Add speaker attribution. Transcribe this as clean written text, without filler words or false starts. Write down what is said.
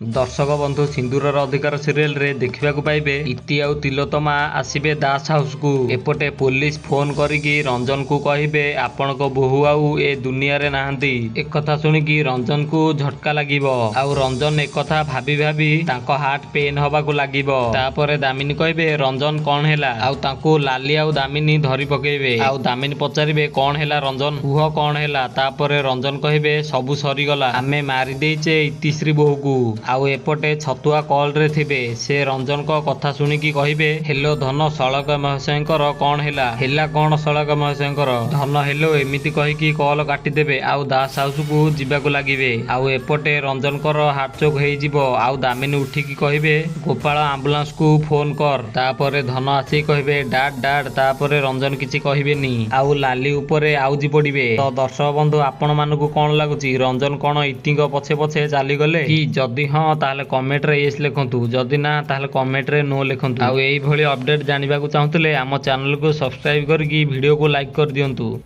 Speaker 1: दर्शक बंधु सिंदूरर अधिकार सीरियल रे देखा पाइबे इति आउ तिलोत्तमा आसबे दास हाउस को एपटे पुलिस फोन करिकी रंजन को कहिबे आपण को बोहू आउ ए दुनिया रे नाहंती। एक कथा सुनिकी रंजन को झटका लागिबो आउ रंजन एक कथा भाबी भाबी तांको हार्ट पेन हवा को लागिबो। तापरे दामिनी कहिबे रंजन कौन हैला आउ तांको लाली आउ दामिनी धरी पकेइबे आउ दामिनी पचारिबे कौन हैला रंजन कुह कौन हैला। तापरे रंजन कहिबे सबु सरी गला आमे मारी देइचे इतिश्री बोहू को। आउ एपटे छतुआ कॉल रे थिबे से रंजन को कथा सुनिकी कहिबे हेलो धन सड़क महाशयकर कौन हैला हैला कौन सड़क महाशयकर धन हेलो एमिति कहिकी कॉल काटी देबे आउ दास हाउस को जिबाको लागिबे। आउ एपटे रंजन कर हार्ट चोक हेइ जिवो आउ दामिनी उठिकी कहिबे गोपाल एम्बुलेंस को फोन कर। तापरे धन आसी कहिबे डाड डाड। तापरे रंजन किछि कहिबेनी आउ लाली उपरे आउजी पड़िबे। तो दर्शक बंधु आपण मानकु कोन लागुची रंजन कोन इतिंग पछे पछे चाली गले कि जदि हाँ ताहले कमेंट रे यस लिखंतु जदि ना ताहले कमेंट रे नो लिखंतु। आउ एई भली अपडेट जानिबाकू चाहुतले आम चैनल को सब्सक्राइब करके वीडियो को लाइक कर दियंतु।